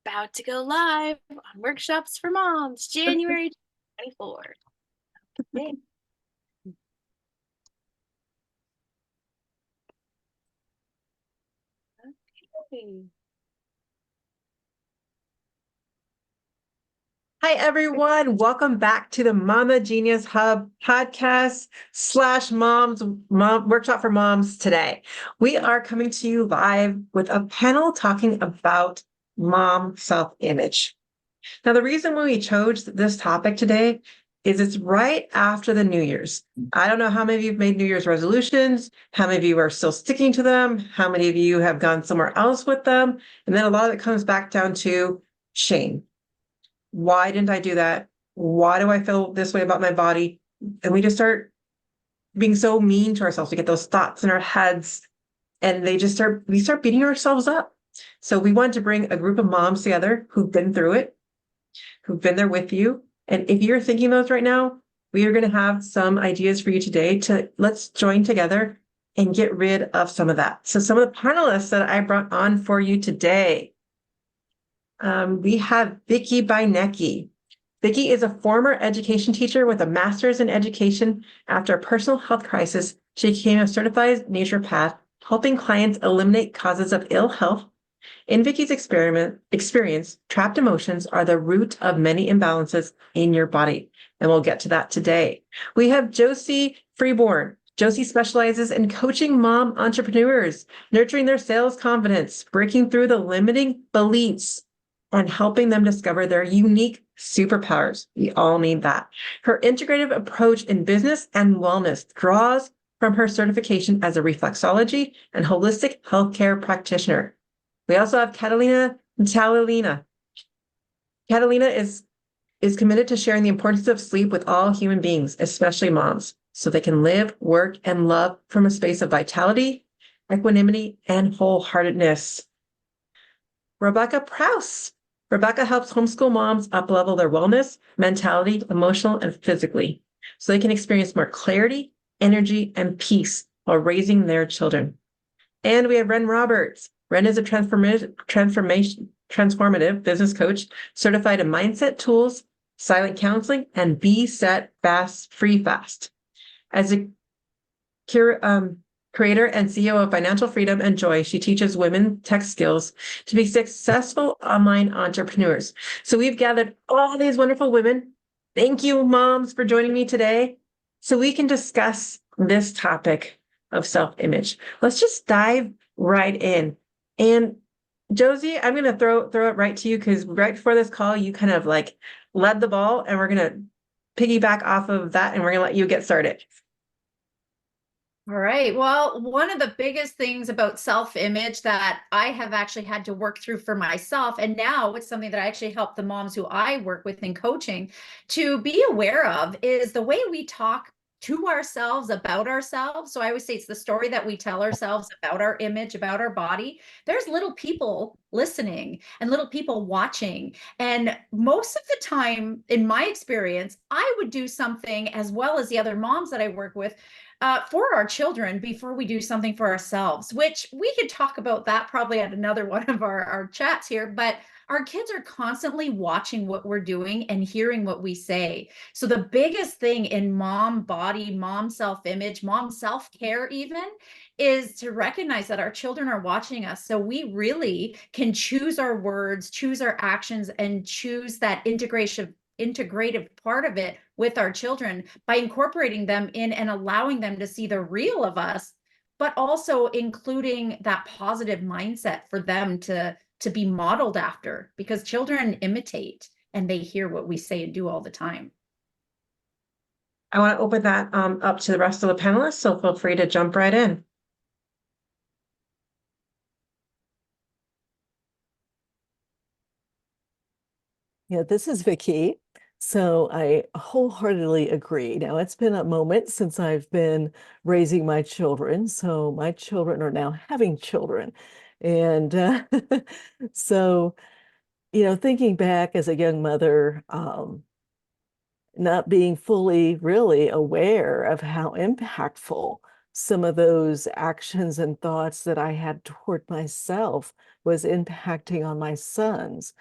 about to go live on Workshops for Moms, January 24th. Okay. Okay. Hi, everyone. Welcome back to the Mama Genius Hub podcast / mom workshop for moms today. We are coming to you live with a panel talking about mom self-image. Now, the reason why we chose this topic today is it's right after the New Year's. I don't know how many of you have made New Year's resolutions, how many of you are still sticking to them, how many of you have gone somewhere else with them. And then a lot of it comes back down to shame. Why didn't I do that? Why do I feel this way about my body? And we just start being so mean to ourselves. We get those thoughts in our heads and we start beating ourselves up. So we wanted to bring a group of moms together who've been through it, who've been there with you. And if you're thinking those right now, we are going to have some ideas for you today let's join together and get rid of some of that. So some of the panelists that I brought on for you today, we have Vickie Beineke. Vickie is a former education teacher with a master's in education. After a personal health crisis, she became a certified naturopath, helping clients eliminate causes of ill health. In Vickie's experience, trapped emotions are the root of many imbalances in your body, and we'll get to that today. We have Josie Freeman. Josie specializes in coaching mom entrepreneurs, nurturing their sales confidence, breaking through the limiting beliefs, and helping them discover their unique superpowers. We all need that. Her integrative approach in business and wellness draws from her certification as a reflexology and holistic healthcare practitioner. We also have Catalina. Catalina is committed to sharing the importance of sleep with all human beings, especially moms, so they can live, work, and love from a space of vitality, equanimity, and wholeheartedness. Rebecca Prouse. Rebecca helps homeschool moms uplevel their wellness, mentality, emotional, and physically, so they can experience more clarity, energy, and peace while raising their children. And we have Robertz. Ren is a transformative business coach, certified in mindset tools, silent counseling, and Be Set Fast Free Fast. As a creator and CEO of Financial Freedom and Joy, she teaches women tech skills to be successful online entrepreneurs. So we've gathered all these wonderful women. Thank you, moms, for joining me today so we can discuss this topic of self-image. Let's just dive right in. And Josie, I'm going to throw it right to you because right before this call, you kind of like led the ball, and we're going to piggyback off of that, and we're going to let you get started. All right. Well, one of the biggest things about self-image that I have actually had to work through for myself, and now it's something that I actually help the moms who I work with in coaching to be aware of, is the way we talk to ourselves about ourselves. So I always say it's the story that we tell ourselves about our image, about our body. There's little people listening and little people watching. And most of the time, in my experience, I would do something, as well as the other moms that I work with, for our children before we do something for ourselves, which we could talk about that probably at another one of our chats here. But our kids are constantly watching what we're doing and hearing what we say. So the biggest thing in mom body, mom self-image, mom self-care even, is to recognize that our children are watching us. So we really can choose our words, choose our actions, and choose that integrative part of it with our children by incorporating them in and allowing them to see the real of us, but also including that positive mindset for them to be modeled after, because children imitate and they hear what we say and do all the time. I want to open that up to the rest of the panelists, so feel free to jump right in. Yeah, this is Vickie. So I wholeheartedly agree. Now, it's been a moment since I've been raising my children. So my children are now having children. And so, thinking back as a young mother, not being fully really aware of how impactful some of those actions and thoughts that I had toward myself was impacting on my sons.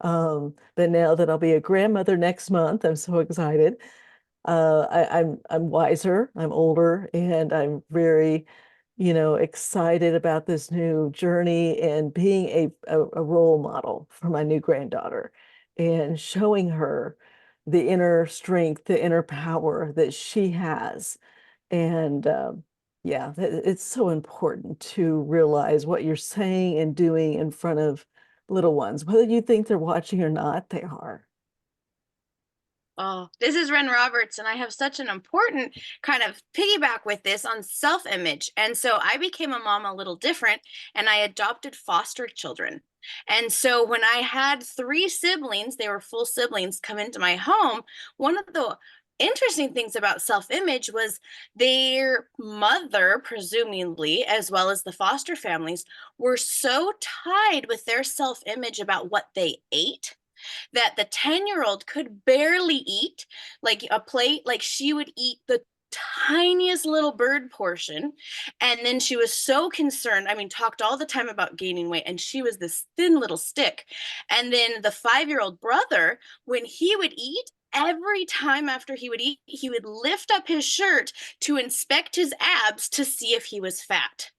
But now that I'll be a grandmother next month, I'm so excited. I'm wiser, I'm older, and I'm very, excited about this new journey and being a role model for my new granddaughter and showing her the inner strength, the inner power that she has. And yeah, it's so important to realize what you're saying and doing in front of little ones, whether you think they're watching or not, they are. Oh, this is Ren Roberts, and I have such an important kind of piggyback with this on self-image. And so I became a mom a little different, and I adopted foster children. And so when I had 3 siblings, they were full siblings, come into my home, one of the interesting things about self-image was their mother, presumably, as well as the foster families, were so tied with their self-image about what they ate that the 10-year-old could barely eat like a plate, like she would eat the tiniest little bird portion. And then she was so concerned, I mean, talked all the time about gaining weight, and she was this thin little stick. And then the 5-year-old brother, when he would eat, every time after he would eat, he would lift up his shirt to inspect his abs to see if he was fat.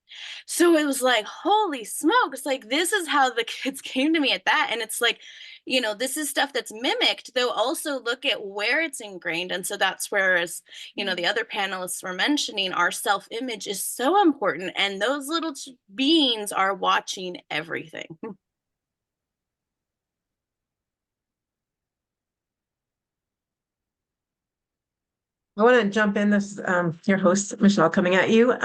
So it was like, holy smokes, like this is how the kids came to me at that. And it's like, this is stuff that's mimicked. They'll also look at where it's ingrained. And so that's where, as the other panelists were mentioning, our self-image is so important. And those little beings are watching everything. I want to jump in. This your host, Michelle, coming at you.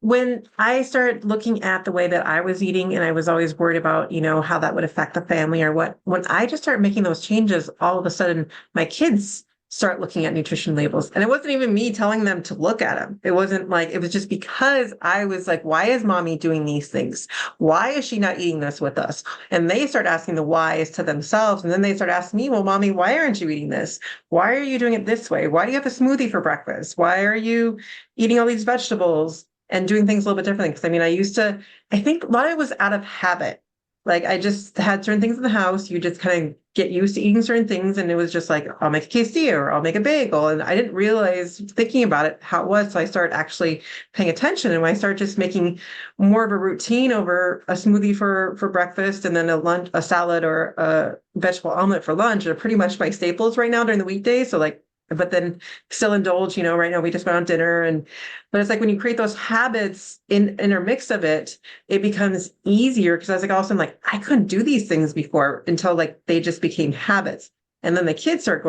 When I started looking at the way that I was eating, and I was always worried about, how that would affect the family or what, when I just started making those changes, all of a sudden my kids start looking at nutrition labels. And it wasn't even me telling them to look at them. It wasn't like, it was just because I was like, why is mommy doing these things? Why is she not eating this with us? And they start asking the whys to themselves. And then they start asking me, well, mommy, why aren't you eating this? Why are you doing it this way? Why do you have a smoothie for breakfast? Why are you eating all these vegetables and doing things a little bit differently? Because I think a lot of it was out of habit. Like I just had certain things in the house. You just kind of get used to eating certain things. And it was just like, I'll make a quesadilla or I'll make a bagel. And I didn't realize, thinking about it, how it was. So I started actually paying attention. And when I started just making more of a routine over a smoothie for breakfast, and then a salad or a vegetable omelet for lunch are pretty much my staples right now during the weekdays. So like, but then still indulge, right now we just went on dinner, but it's like when you create those habits in a mix of it, it becomes easier. Cause I was like, also like, I couldn't do these things before until like they just became habits. And then the kids start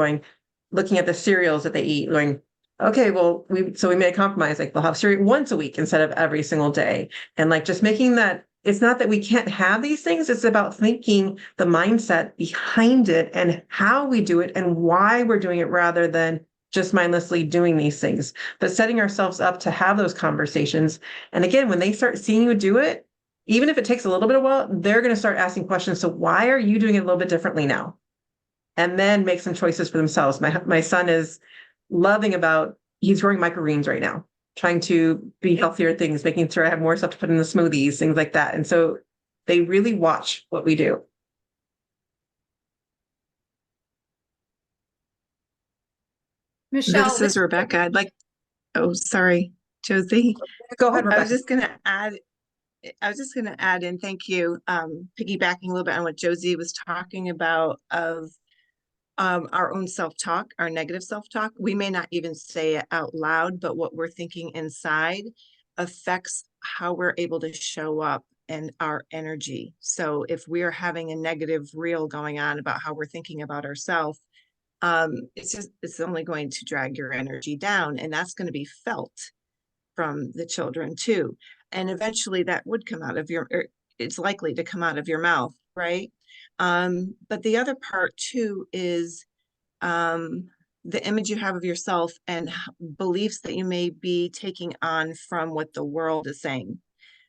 looking at the cereals that they eat, going, okay, well, we made a compromise. Like they'll have cereal once a week instead of every single day. And like, just making that, it's not that we can't have these things. It's about thinking the mindset behind it and how we do it and why we're doing it, rather than just mindlessly doing these things, but setting ourselves up to have those conversations. And again, when they start seeing you do it, even if it takes a little bit of a while, they're going to start asking questions. So why are you doing it a little bit differently now? And then make some choices for themselves. My son is he's growing microgreens right now, trying to be healthier things, making sure I have more stuff to put in the smoothies, things like that. And so they really watch what we do. Michelle, This is Rebecca. Oh, sorry, Josie. Go ahead, Rebecca. I was just going to add in, thank you. Piggybacking a little bit on what Josie was talking about of our own self-talk, our negative self-talk. We may not even say it out loud, but what we're thinking inside affects how we're able to show up and our energy. So if we're having a negative reel going on about how we're thinking about ourselves, it's only going to drag your energy down, and that's going to be felt from the children too. And eventually that would come out of it's likely to come out of your mouth, right? But the other part too is the image you have of yourself and beliefs that you may be taking on from what the world is saying.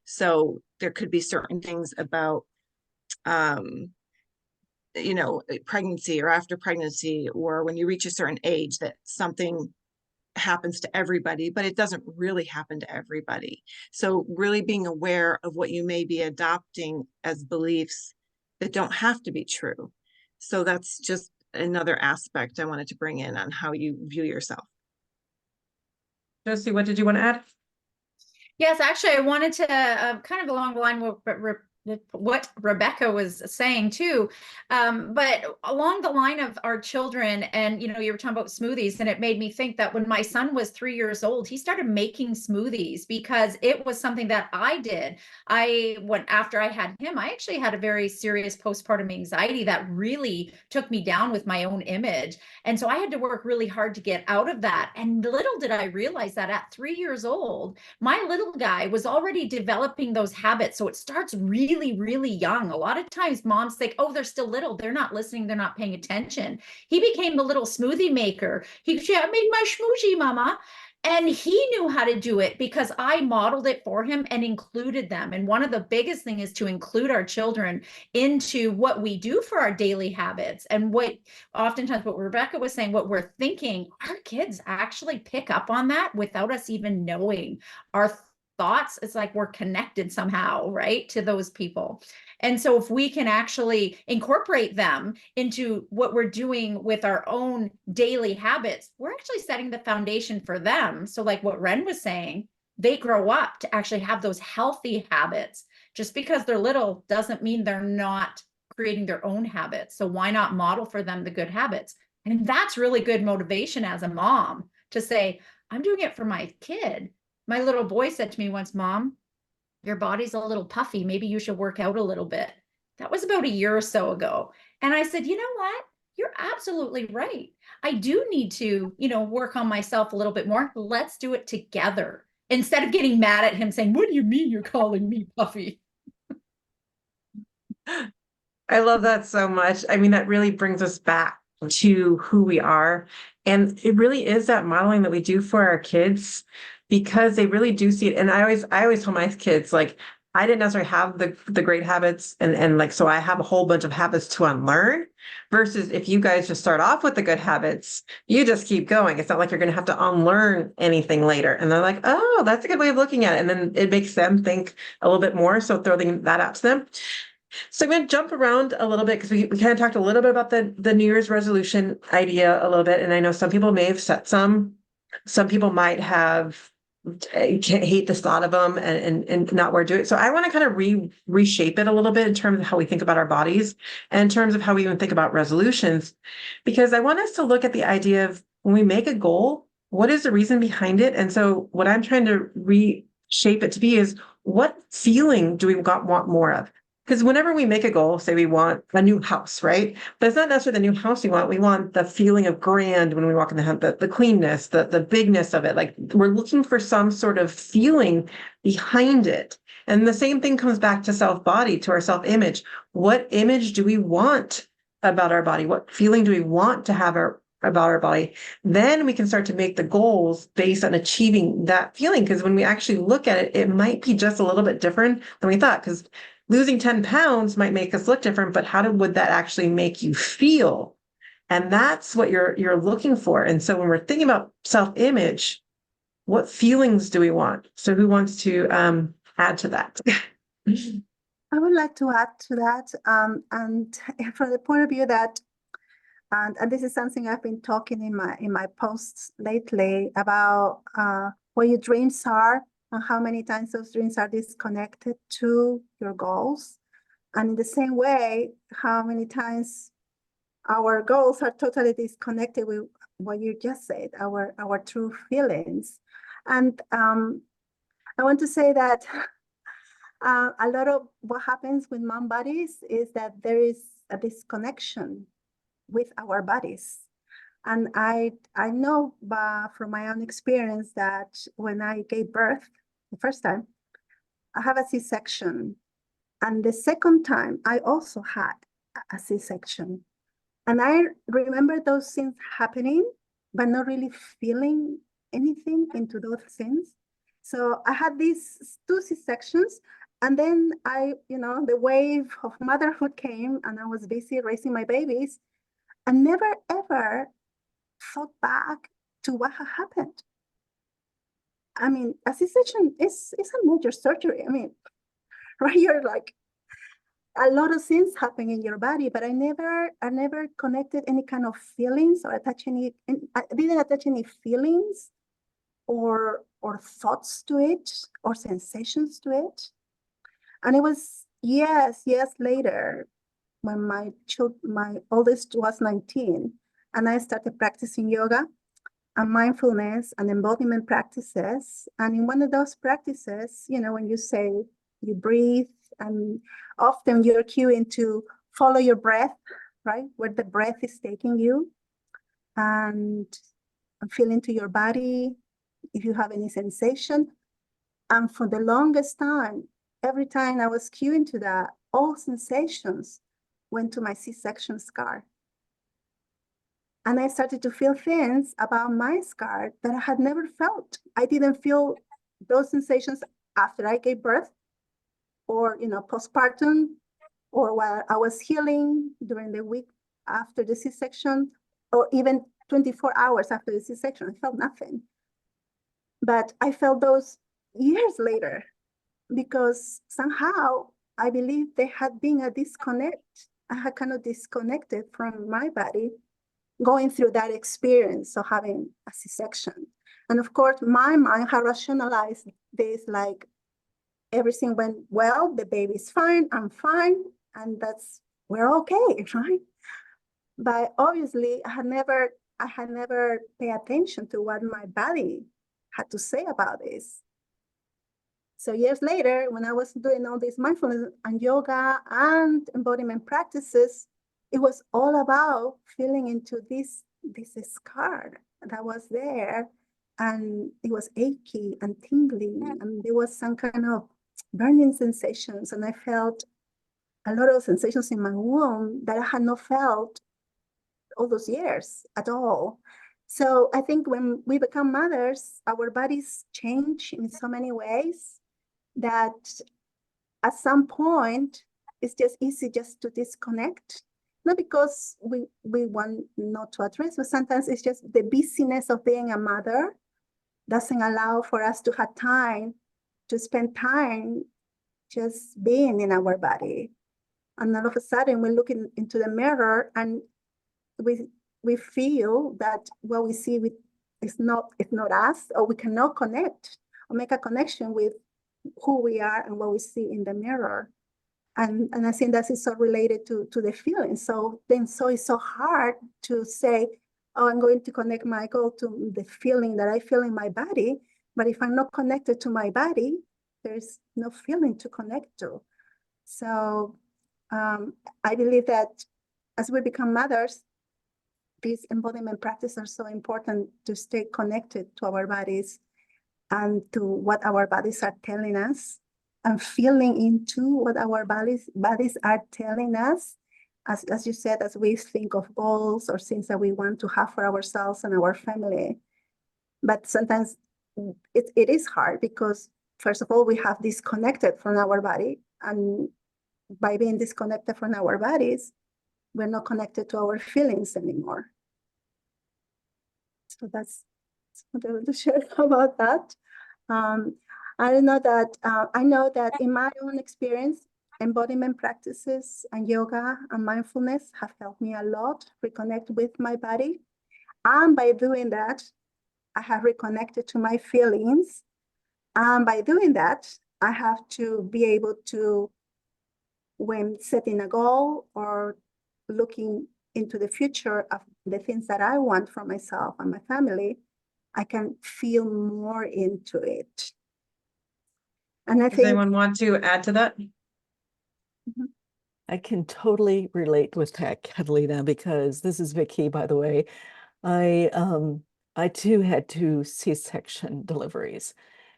So there could be certain things about pregnancy or after pregnancy, or when you reach a certain age, that something happens to everybody, but it doesn't really happen to everybody. So really being aware of what you may be adopting as beliefs that don't have to be true. So that's just another aspect I wanted to bring in on how you view yourself. Josie, what did you want to add? Yes, actually, I wanted to kind of along the line with what Rebecca was saying too, but along the line of our children, and you were talking about smoothies, and it made me think that when my son was 3 years old, he started making smoothies because it was something that I did. After I had him, I actually had a very serious postpartum anxiety that really took me down with my own image, and so I had to work really hard to get out of that. And little did I realize that at 3 years old, my little guy was already developing those habits. So it starts really, really young. A lot of times moms think, oh, they're still little. They're not listening. They're not paying attention. He became the little smoothie maker. He said, I made my smoothie, mama. And he knew how to do it because I modeled it for him and included them. And one of the biggest things is to include our children into what we do for our daily habits. And oftentimes what Rebecca was saying, what we're thinking, our kids actually pick up on that without us even knowing. Our thoughts, it's like we're connected somehow, right, to those people. And so if we can actually incorporate them into what we're doing with our own daily habits, we're actually setting the foundation for them. So like what Ren was saying, they grow up to actually have those healthy habits. Just because they're little doesn't mean they're not creating their own habits. So why not model for them the good habits? And that's really good motivation as a mom to say, I'm doing it for my kid. My little boy said to me once, Mom, your body's a little puffy. Maybe you should work out a little bit. That was about a year or so ago. And I said, you know what? You're absolutely right. I do need to, work on myself a little bit more. Let's do it together. Instead of getting mad at him saying, what do you mean you're calling me puffy? I love that so much. I mean, that really brings us back to who we are. And it really is that modeling that we do for our kids because they really do see it. And I always tell my kids, like, I didn't necessarily have the great habits and like, so I have a whole bunch of habits to unlearn versus if you guys just start off with the good habits, you just keep going. It's not like you're going to have to unlearn anything later. And they're like, oh, that's a good way of looking at it. And then it makes them think a little bit more. So throwing that out to them. So I'm going to jump around a little bit because we kind of talked a little bit about the New Year's resolution idea a little bit. And I know some people may have set some people might have hate the thought of them and not want to do it. So I want to kind of reshape it a little bit in terms of how we think about our bodies and in terms of how we even think about resolutions, because I want us to look at the idea of when we make a goal, what is the reason behind it? And so what I'm trying to reshape it to be is what feeling do we want more of? Because whenever we make a goal, say we want a new house, right? But it's not necessarily the new house we want. We want the feeling of grand when we walk in the house, the cleanness, the bigness of it. Like we're looking for some sort of feeling behind it. And the same thing comes back to self-body, to our self-image. What image do we want about our body? What feeling do we want to have about our body? Then we can start to make the goals based on achieving that feeling. Because when we actually look at it, it might be just a little bit different than we thought. Because losing 10 pounds might make us look different, but would that actually make you feel? And that's what you're looking for. And so when we're thinking about self-image, what feelings do we want? So who wants to add to that? I would like to add to that. And from the point of view that, and this is something I've been talking in my posts lately about what your dreams are, and how many times those dreams are disconnected to your goals. And in the same way, how many times our goals are totally disconnected with what you just said, our true feelings. And I want to say that a lot of what happens with mom bodies is that there is a disconnection with our bodies. And I know from my own experience that when I gave birth the first time, I have a C-section. And the second time, I also had a C-section. And I remember those things happening, but not really feeling anything into those things. So I had these 2 C-sections. And then the wave of motherhood came and I was busy raising my babies and never, ever thought back to what had happened. I mean, a C-section is a major surgery. I mean, right? You're like, a lot of things happen in your body, but I never connected any kind of feelings or I didn't attach any feelings or thoughts to it or sensations to it. And it was years later when my oldest was 19 and I started practicing yoga and mindfulness and embodiment practices. And in one of those practices, when you say you breathe, and often you're cueing to follow your breath, right? Where the breath is taking you, and feel into your body if you have any sensation. And for the longest time, every time I was cueing to that, all sensations went to my C-section scar. And I started to feel things about my scar that I had never felt. I didn't feel those sensations after I gave birth or, postpartum, or while I was healing during the week after the C-section, or even 24 hours after the C-section. I felt nothing. But I felt those years later because somehow I believe there had been a disconnect. I had kind of disconnected from my body going through that experience of having a C-section. And of course, my mind had rationalized this like everything went well, the baby's fine, I'm fine, and we're okay, right? But obviously, I had never paid attention to what my body had to say about this. So years later, when I was doing all this mindfulness and yoga and embodiment practices, it was all about feeling into this scar that was there, and it was achy and tingling, and there was some kind of burning sensations, and I felt a lot of sensations in my womb that I had not felt all those years at all. So I think when we become mothers, our bodies change in so many ways that at some point it's just easy just to disconnect. Not because we want not to address, but sometimes it's just the busyness of being a mother doesn't allow for us to have time to spend time just being in our body. And all of a sudden we're looking into the mirror and we feel that what we see is not us, or we cannot connect or make a connection with who we are and what we see in the mirror. And I think that is so related to the feeling. So it's so hard to say, oh, I'm going to connect my goal to the feeling that I feel in my body. But if I'm not connected to my body, there's no feeling to connect to. So I believe that as we become mothers, these embodiment practices are so important to stay connected to our bodies and to what our bodies are telling us, and feeling into what our bodies are telling us. As you said, as we think of goals or things that we want to have for ourselves and our family. But sometimes it is hard because, first of all, we have disconnected from our body. And by being disconnected from our bodies, we're not connected to our feelings anymore. So that's what I want to share about that. I know that in my own experience, embodiment practices and yoga and mindfulness have helped me a lot reconnect with my body. And by doing that, I have reconnected to my feelings. And by doing that, I have to be able to, when setting a goal or looking into the future of the things that I want for myself and my family, I can feel more into it. And I Does think anyone want to add to that? I can totally relate with that, Catalina, because this is Vickie, by the way. I too had 2 C-section deliveries.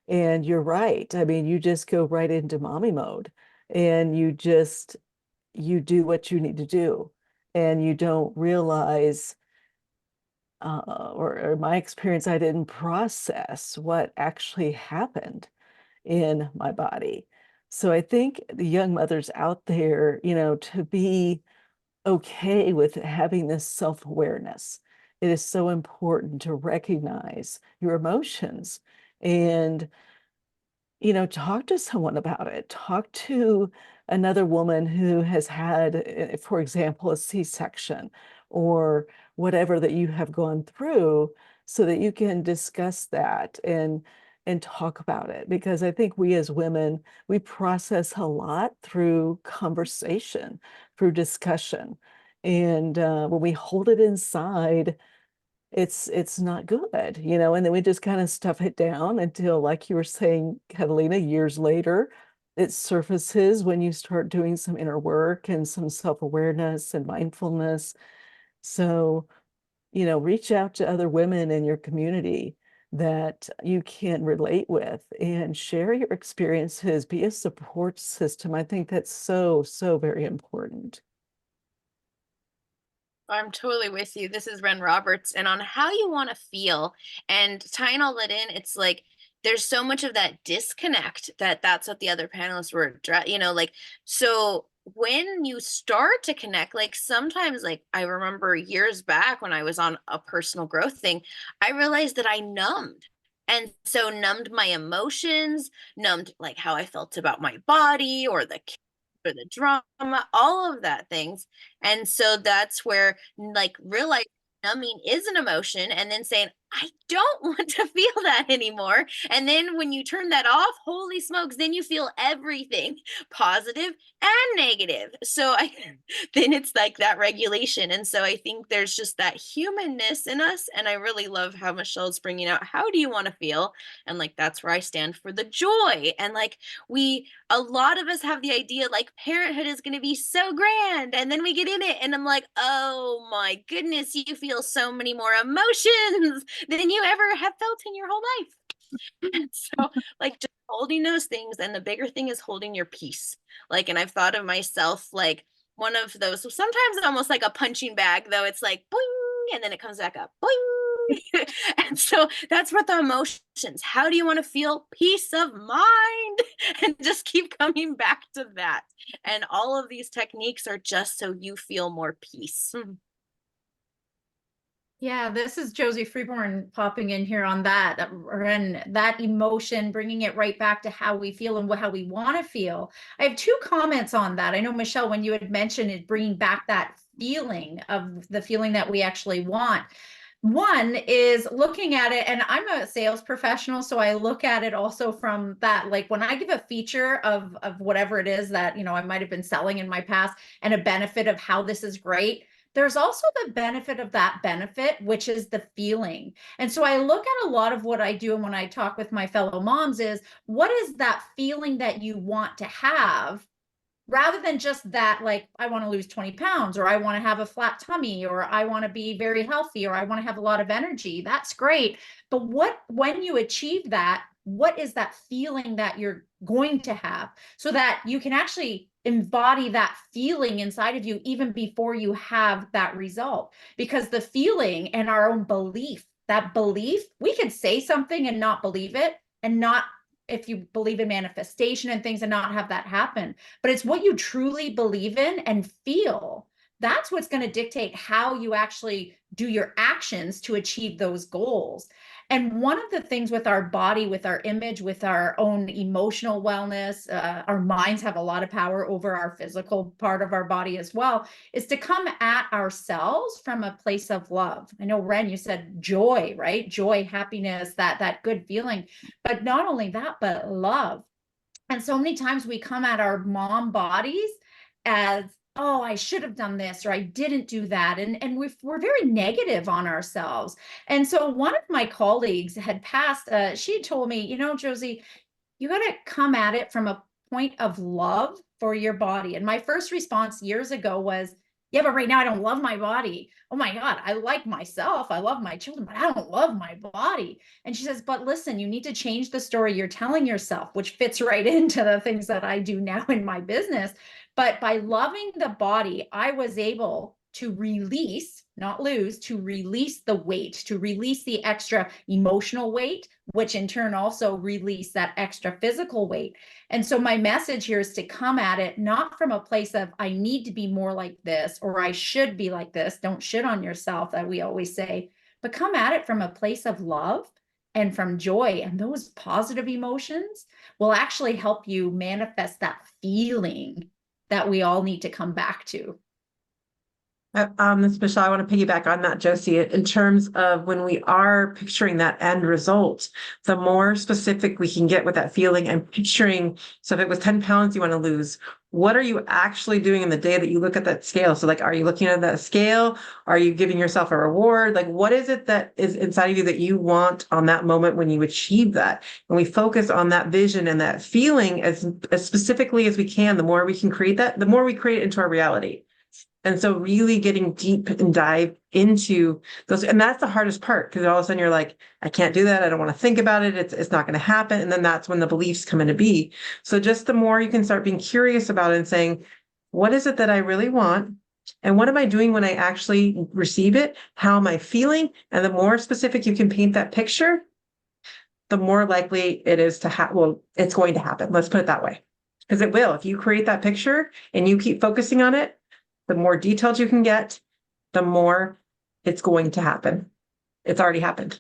And you're right. I mean, you just go right into mommy mode and you do what you need to do. And you don't realize, or in my experience, I didn't process what actually happened in my body. So I think the young mothers out there, to be okay with having this self-awareness. It is so important to recognize your emotions and, talk to someone about it. Talk to another woman who has had, for example, a C-section or whatever that you have gone through, so that you can discuss that and talk about it. Because I think we as women, we process a lot through conversation, through discussion. And when we hold it inside, it's not good, you know, and then we just kind of stuff it down until, like you were saying, Catalina, years later, it surfaces when you start doing some inner work and some self-awareness and mindfulness. So, you know, reach out to other women in your community that you can relate with and share your experiences, be a support system. I think that's so, so very important. I'm totally with you. This is Ren Roberts, and on how you want to feel and tying all that in, it's like there's so much of that disconnect that's what the other panelists were, like, so when you start to connect, like sometimes, like I remember years back when I was on a personal growth thing, I realized that I numbed. And so numbed my emotions, numbed like how I felt about my body or the drama, all of that things. And so that's where like realizing numbing is an emotion and then saying, I don't want to feel that anymore. And then when you turn that off, holy smokes, then you feel everything positive and negative. So then it's like that regulation. And so I think there's just that humanness in us. And I really love how Michelle's bringing out, how do you want to feel? And like, that's where I stand for the joy. And like, a lot of us have the idea like parenthood is going to be so grand, and then we get in it and I'm like, oh my goodness, you feel so many more emotions than you ever have felt in your whole life. And so like just holding those things, and the bigger thing is holding your peace. Like, and I've thought of myself like one of those, so sometimes almost like a punching bag, though it's like boing and then it comes back up, boing. And so that's what the emotions, how do you want to feel? Peace of mind. And just keep coming back to that. And all of these techniques are just so you feel more peace. Yeah, this is Josie Freeman popping in here on that, and that emotion, bringing it right back to how we feel and how we want to feel. I have two comments on that. I know, Michelle, when you had mentioned it, bringing back that feeling of the feeling that we actually want. One is looking at it, and I'm a sales professional, so I look at it also from that, like when I give a feature of whatever it is that, you know, I might have been selling in my past and a benefit of how this is great, there's also the benefit of that benefit, which is the feeling. And so I look at a lot of what I do and when I talk with my fellow moms is, what is that feeling that you want to have? Rather than just that, like, I want to lose 20 pounds, or I want to have a flat tummy, or I want to be very healthy, or I want to have a lot of energy. That's great. But when you achieve that, what is that feeling that you're going to have, so that you can actually embody that feeling inside of you even before you have that result? Because the feeling and our own belief, that belief, we can say something and not believe it, and not, if you believe in manifestation and things, and not have that happen. But it's what you truly believe in and feel. That's what's going to dictate how you actually do your actions to achieve those goals. And one of the things with our body, with our image, with our own emotional wellness, our minds have a lot of power over our physical part of our body as well, is to come at ourselves from a place of love. I know, Ren, you said joy, right? Joy, happiness, that good feeling. But not only that, but love. And so many times we come at our mom bodies as, oh, I should have done this, or I didn't do that. And we're very negative on ourselves. And so one of my colleagues had passed, she had told me, you know, Josie, you got to come at it from a point of love for your body. And my first response years ago was, yeah, but right now I don't love my body. Oh my God, I like myself. I love my children, but I don't love my body. And she says, but listen, you need to change the story you're telling yourself, which fits right into the things that I do now in my business. But by loving the body, I was able to release, not lose, to release the weight, to release the extra emotional weight, which in turn also release that extra physical weight. And so my message here is to come at it not from a place of, I need to be more like this, or I should be like this. Don't shit on yourself, that we always say, but come at it from a place of love and from joy. And those positive emotions will actually help you manifest that feeling that we all need to come back to. This is Michelle. I want to piggyback on that, Josie, in terms of when we are picturing that end result, the more specific we can get with that feeling and picturing. So if it was 10 pounds you want to lose, what are you actually doing in the day that you look at that scale? So like, are you looking at that scale? Are you giving yourself a reward? Like, what is it that is inside of you that you want on that moment when you achieve that? And we focus on that vision and that feeling as specifically as we can, the more we can create that, the more we create it into our reality. And so really getting deep and dive into those, and that's the hardest part, because all of a sudden you're like, I can't do that. I don't want to think about it. It's not going to happen. And then that's when the beliefs come into be. So just the more you can start being curious about it and saying, what is it that I really want? And what am I doing when I actually receive it? How am I feeling? And the more specific you can paint that picture, the more likely it is to happen. Well, it's going to happen. Let's put it that way. Because it will. If you create that picture and you keep focusing on it, the more detailed you can get, the more it's going to happen. It's already happened.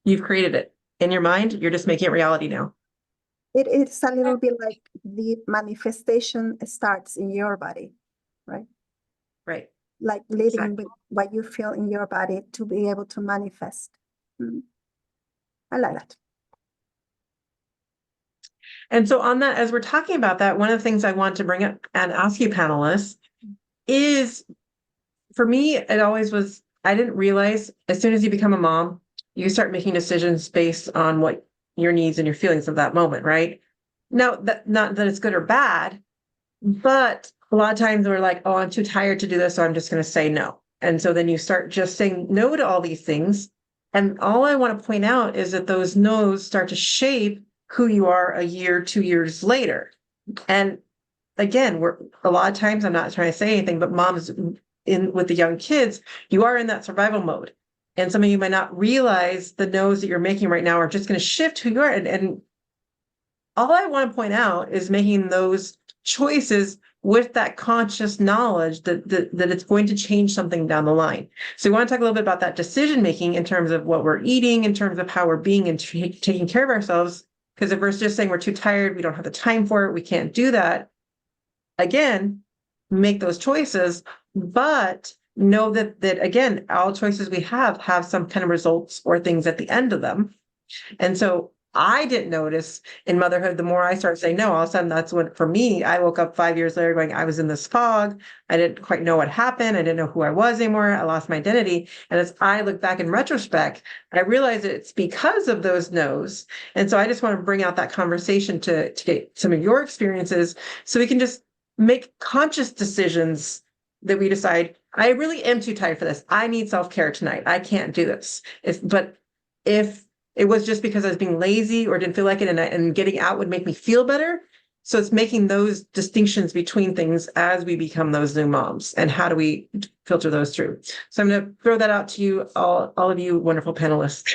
You've created it in your mind. You're just making it reality now. It's a little bit like the manifestation starts in your body, right? Right. Like living Exactly. with what you feel in your body to be able to manifest. I like that. And so on that, as we're talking about that, one of the things I want to bring up and ask you panelists is, for me, it always was, I didn't realize as soon as you become a mom, you start making decisions based on what your needs and your feelings of that moment, right? Now, not that it's good or bad, but a lot of times we're like, oh, I'm too tired to do this, so I'm just going to say no. And so then you start just saying no to all these things. And all I want to point out is that those no's start to shape who you are a year, 2 years later. And again, we're a lot of times, I'm not trying to say anything, but moms in with the young kids, you are in that survival mode. And some of you might not realize the no's that you're making right now are just going to shift who you are. And all I want to point out is making those choices with that conscious knowledge that it's going to change something down the line. So we want to talk a little bit about that decision making in terms of what we're eating, in terms of how we're being and taking care of ourselves. Because if we're just saying we're too tired, we don't have the time for it, we can't do that. Again, make those choices, but know that again, all choices we have some kind of results or things at the end of them. And so I didn't notice in motherhood, the more I started saying no, all of a sudden that's when, for me, I woke up 5 years later going, I was in this fog. I didn't quite know what happened. I didn't know who I was anymore. I lost my identity. And as I look back in retrospect, I realized that it's because of those no's. And so I just want to bring out that conversation to get some of your experiences so we can just make conscious decisions that we decide, I really am too tired for this. I need self-care tonight. I can't do this. But if it was just because I was being lazy or didn't feel like it and getting out would make me feel better. So it's making those distinctions between things as we become those new moms, and how do we filter those through? So I'm going to throw that out to you, all of you wonderful panelists.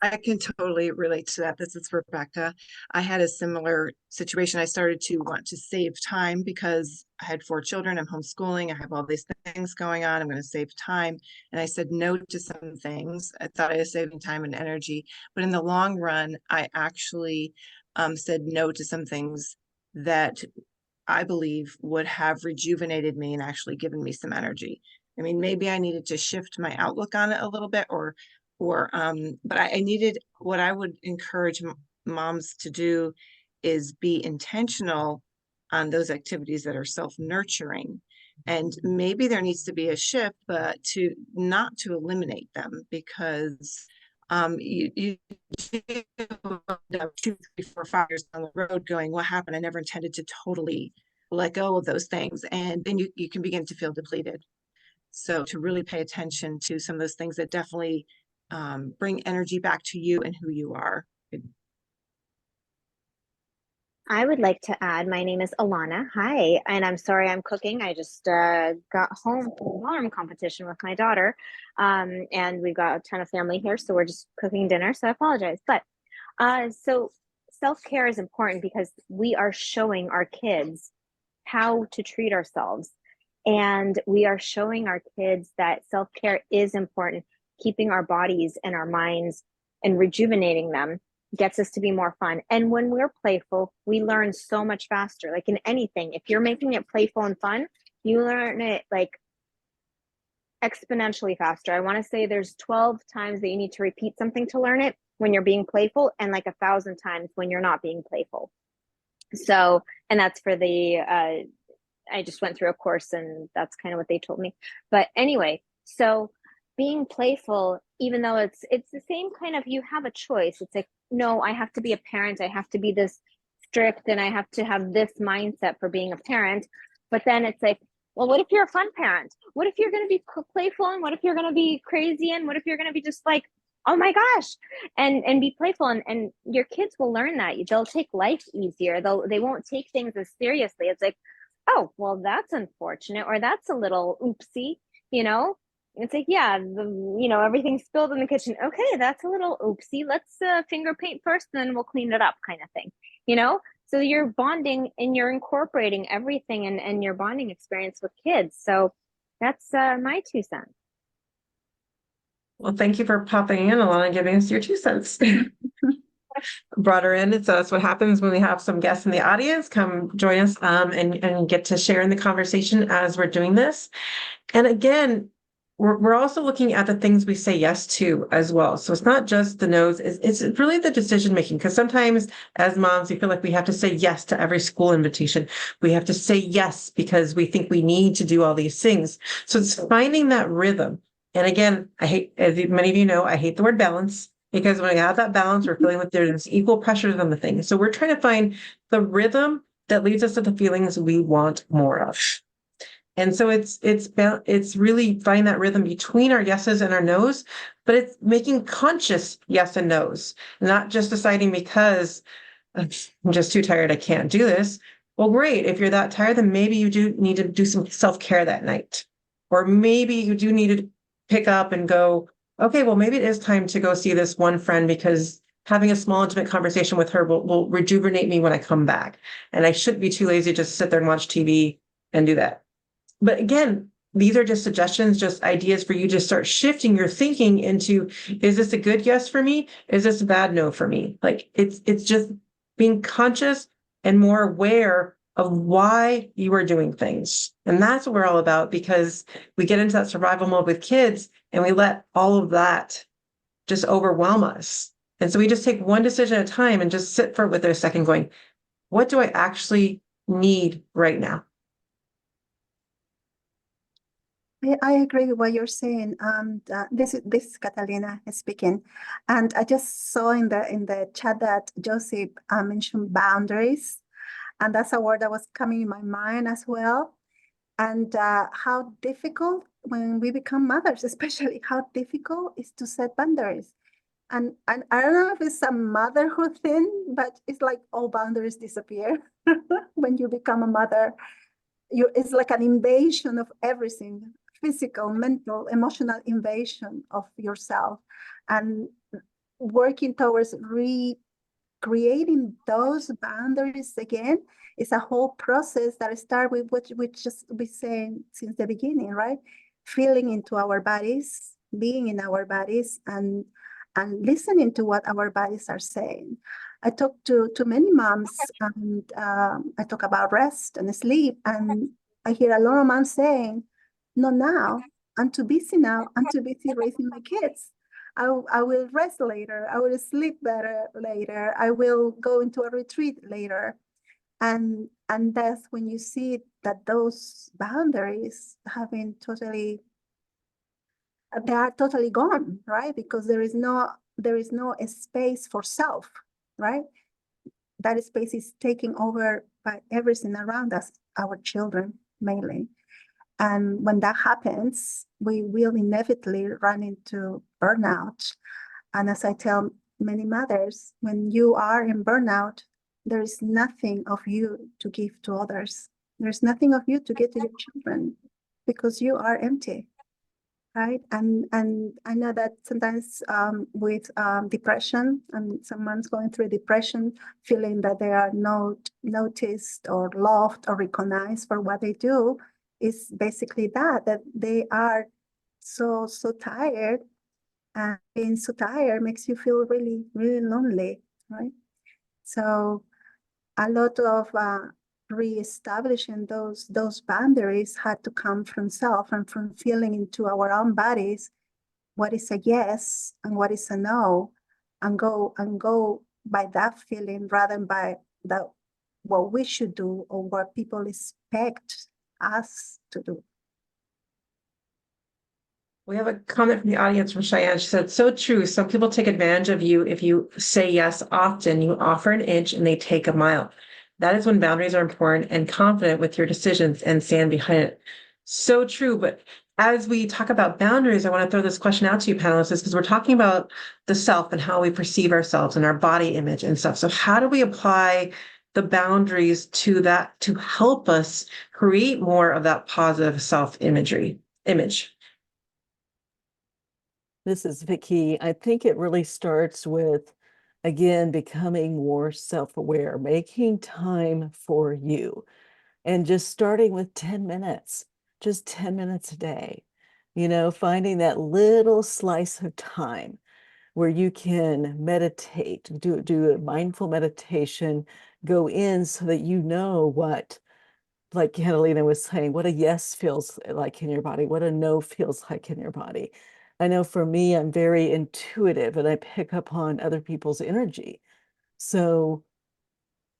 I can totally relate to that. This is Rebecca. I had a similar situation. I started to want to save time because I had 4 children. I'm homeschooling. I have all these things going on. I'm going to save time. And I said no to some things. I thought I was saving time and energy. But in the long run, I actually said no to some things that I believe would have rejuvenated me and actually given me some energy. I mean, maybe I needed to shift my outlook on it a little bit, but I needed, what I would encourage moms to do is be intentional on those activities that are self-nurturing. And maybe there needs to be a shift, but not to eliminate them, because you 2, 3, 4, 5 years down the road going, what happened? I never intended to totally let go of those things. And then you can begin to feel depleted. So to really pay attention to some of those things that definitely bring energy back to you and who you are. I would like to add, my name is Alana. Hi, and I'm sorry I'm cooking. I just got home from a farm competition with my daughter, and we've got a ton of family here, so we're just cooking dinner, so I apologize. But so self-care is important because we are showing our kids how to treat ourselves, and we are showing our kids that self-care is important, keeping our bodies and our minds and rejuvenating them gets us to be more fun. And when we're playful, we learn so much faster. Like in anything, if you're making it playful and fun, you learn it like exponentially faster. I want to say there's 12 times that you need to repeat something to learn it when you're being playful, and like 1,000 times when you're not being playful. So, and that's for the, I just went through a course and that's kind of what they told me. But anyway, so being playful, even though it's the same kind of, you have a choice. It's like, no, I have to be a parent. I have to be this strict and I have to have this mindset for being a parent. But then it's like, well, what if you're a fun parent? What if you're going to be playful? And what if you're going to be crazy? And what if you're going to be just like, oh my gosh, and be playful, and your kids will learn that. They'll take life easier. They won't take things as seriously. It's like, oh, well, that's unfortunate, or that's a little oopsie, you know? It's like, yeah, everything spilled in the kitchen. Okay, that's a little oopsie. Let's finger paint first, and then we'll clean it up, kind of thing, you know? So you're bonding and you're incorporating everything and your bonding experience with kids. So that's my 2 cents. Well, thank you for popping in, Alana, and giving us your 2 cents. Brought her in. So that's what happens when we have some guests in the audience. Come join us and get to share in the conversation as we're doing this. And again, we're also looking at the things we say yes to as well. So it's not just the no's, it's really the decision making. Because sometimes as moms, we feel like we have to say yes to every school invitation. We have to say yes because we think we need to do all these things. So it's finding that rhythm. And again, I hate, as many of you know, I hate the word balance, because when I have that balance, we're feeling like there's equal pressures on the thing. So we're trying to find the rhythm that leads us to the feelings we want more of. And so it's really finding that rhythm between our yeses and our nos, but it's making conscious yes and nos, not just deciding because I'm just too tired, I can't do this. Well, great. If you're that tired, then maybe you do need to do some self-care that night. Or maybe you do need to pick up and go, okay, well, maybe it is time to go see this one friend because having a small intimate conversation with her will rejuvenate me when I come back. And I shouldn't be too lazy to just sit there and watch TV and do that. But again, these are just suggestions, just ideas for you to start shifting your thinking into, is this a good yes for me? Is this a bad no for me? Like it's just being conscious and more aware of why you are doing things. And that's what we're all about, because we get into that survival mode with kids and we let all of that just overwhelm us. And so we just take one decision at a time and just sit for it with a second going, what do I actually need right now? I agree with what you're saying. This is Catalina speaking, and I just saw in the chat that Josie mentioned boundaries, and that's a word that was coming in my mind as well. And how difficult when we become mothers, especially how difficult is to set boundaries. And I don't know if it's a motherhood thing, but it's like all boundaries disappear when you become a mother. It's like an invasion of everything. Physical, mental, emotional invasion of yourself, and working towards recreating those boundaries again is a whole process that starts with what we just been saying since the beginning, right? Feeling into our bodies, being in our bodies, and listening to what our bodies are saying. I talk to many moms, and I talk about rest and sleep, and I hear a lot of moms saying, not now. I'm too busy now. I'm too busy raising my kids. I will rest later. I will sleep better later. I will go into a retreat later. And that's when you see that those boundaries have been they are totally gone, right? Because there is no space for self, right? That space is taken over by everything around us, our children mainly. And when that happens, we will inevitably run into burnout. And as I tell many mothers, when you are in burnout, there is nothing of you to give to others. There's nothing of you to give to your children because you are empty, right? And I know that sometimes with depression, and someone's going through depression, feeling that they are not noticed or loved or recognized for what they do, is basically that they are so tired, and being so tired makes you feel really, really lonely, right? So a lot of re-establishing those boundaries had to come from self and from feeling into our own bodies what is a yes and what is a no, and go by that feeling rather than by that what we should do or what people expect us to do. We have a comment from the audience from Cheyenne. She said, so true. Some people take advantage of you if you say yes often. You offer an inch and they take a mile. That is when boundaries are important and confident with your decisions and stand behind it. So true. But as we talk about boundaries, I want to throw this question out to you, panelists, because we're talking about the self and how we perceive ourselves and our body image and stuff. So how do we apply the boundaries to that to help us create more of that positive image? This is Vickie. I think it really starts with, again, becoming more self-aware, making time for you, and just starting with 10 minutes, just 10 minutes a day, finding that little slice of time where you can meditate, do a mindful meditation, go in so that you know what, like Catalina was saying, what a yes feels like in your body, what a no feels like in your body. I know for me, I'm very intuitive and I pick up on other people's energy. So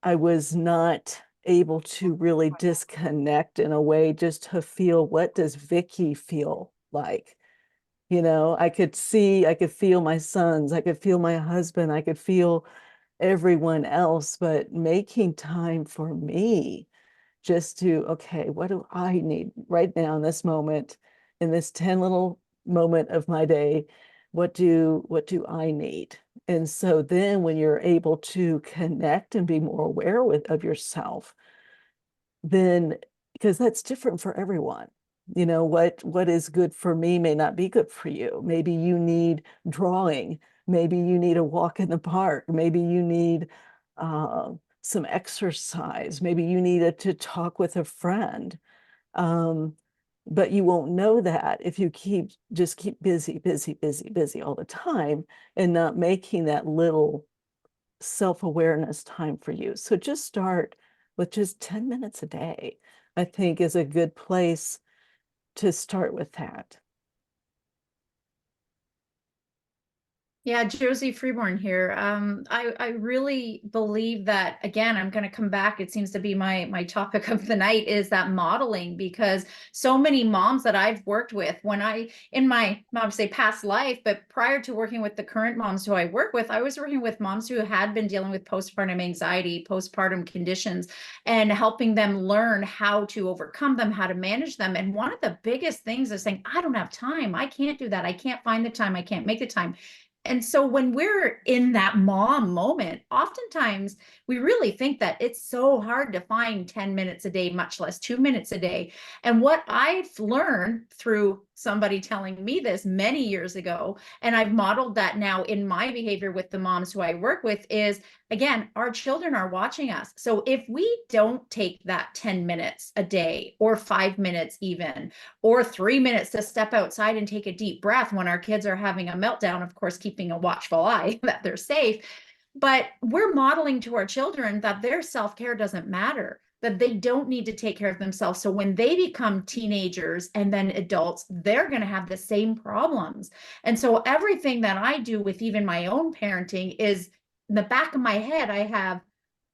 I was not able to really disconnect in a way just to feel, what does Vickie feel like? I could feel my sons, I could feel my husband, I could feel everyone else, but making time for me just to, okay, what do I need right now in this moment, in this 10 little moment of my day? What do I need? And so then when you're able to connect and be more aware of yourself, then, because that's different for everyone. What is good for me may not be good for you. Maybe you need drawing. Maybe you need a walk in the park. Maybe you need some exercise. Maybe you need to talk with a friend. But you won't know that if you just keep busy all the time and not making that little self-awareness time for you. So just start with just 10 minutes a day, I think, is a good place to start with that. Yeah, Josie Freeman here. I really believe that, again, I'm going to come back. It seems to be my topic of the night, is that modeling, because so many moms that I've worked with, in my past life, but prior to working with the current moms who I work with, I was working with moms who had been dealing with postpartum anxiety, postpartum conditions, and helping them learn how to overcome them, how to manage them. And one of the biggest things is saying, I don't have time. I can't do that. I can't find the time. I can't make the time. And so when we're in that mom moment, oftentimes we really think that it's so hard to find 10 minutes a day, much less 2 minutes a day. And what I've learned through somebody telling me this many years ago, and I've modeled that now in my behavior with the moms who I work with, is, again, our children are watching us. So if we don't take that 10 minutes a day, or 5 minutes even, or 3 minutes to step outside and take a deep breath when our kids are having a meltdown, of course, keeping a watchful eye that they're safe, but we're modeling to our children that their self-care doesn't matter, that they don't need to take care of themselves. So when they become teenagers and then adults, they're going to have the same problems. And so everything that I do with even my own parenting is, in the back of my head, I have,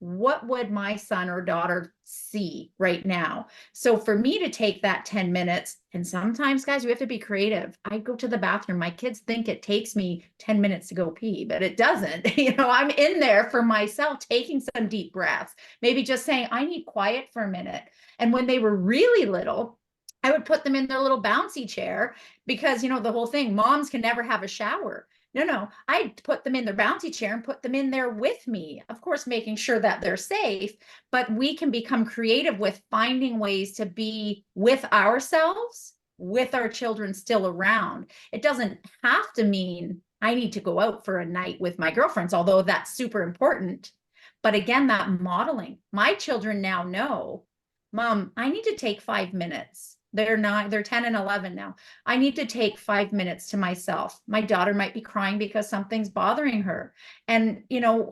what would my son or daughter see right now? So for me to take that 10 minutes, and sometimes, guys, we have to be creative. I go to the bathroom. My kids think it takes me 10 minutes to go pee, but it doesn't. I'm in there for myself, taking some deep breaths, maybe just saying, I need quiet for a minute. And when they were really little, I would put them in their little bouncy chair, because, the whole thing, moms can never have a shower. No, I put them in their bouncy chair and put them in there with me, of course, making sure that they're safe, but we can become creative with finding ways to be with ourselves, with our children still around. It doesn't have to mean I need to go out for a night with my girlfriends, although that's super important. But again, that modeling, my children now know, Mom, I need to take 5 minutes They're 10 and 11 now. I need to take 5 minutes to myself. My daughter might be crying because something's bothering her. And,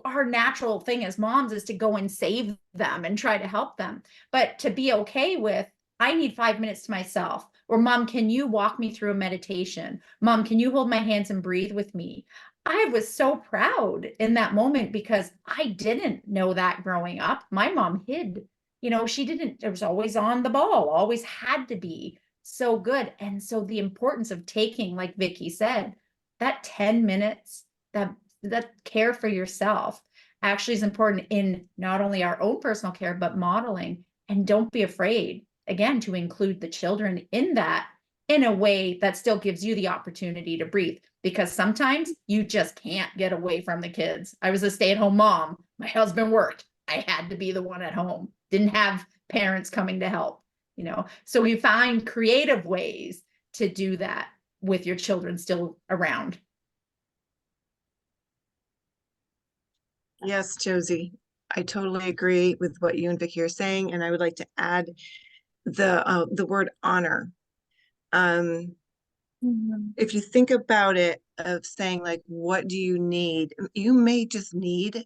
our natural thing as moms is to go and save them and try to help them. But to be okay with, I need 5 minutes to myself. Or, Mom, can you walk me through a meditation? Mom, can you hold my hands and breathe with me? I was so proud in that moment because I didn't know that growing up. My mom hid. She didn't, it was always on the ball, always had to be so good. And so the importance of taking, like Vickie said, that 10 minutes, that care for yourself actually is important in not only our own personal care, but modeling. And don't be afraid, again, to include the children in that in a way that still gives you the opportunity to breathe, because sometimes you just can't get away from the kids. I was a stay-at-home mom. My husband worked. I had to be the one at home. Didn't have parents coming to help, So we find creative ways to do that with your children still around. Yes, Josie, I totally agree with what you and Vickie are saying, and I would like to add the word honor. If you think about it, of saying like, what do you need? You may just need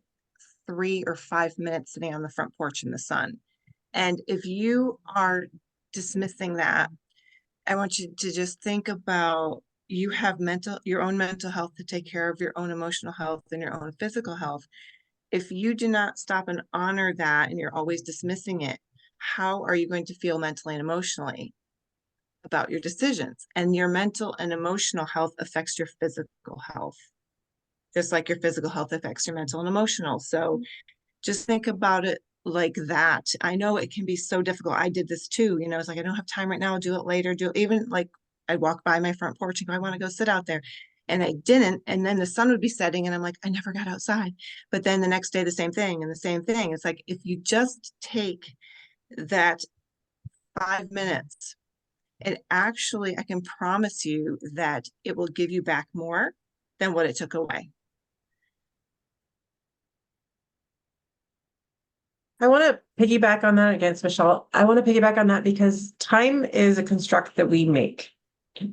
3 or 5 minutes sitting on the front porch in the sun. And if you are dismissing that, I want you to just think about, you have your own mental health to take care of, your own emotional health and your own physical health. If you do not stop and honor that, and you're always dismissing it, how are you going to feel mentally and emotionally about your decisions? And your mental and emotional health affects your physical health, just like your physical health affects your mental and emotional. So just think about it like that. I know it can be so difficult. I did this too. It's like, I don't have time right now. I'll do it later. Even like I walk by my front porch and go, I want to go sit out there. And I didn't. And then the sun would be setting and I'm like, I never got outside. But then the next day, the same thing and the same thing. It's like, if you just take that 5 minutes, it actually, I can promise you that it will give you back more than what it took away. I want to piggyback on that against Michelle. I want to piggyback on that because time is a construct that we make.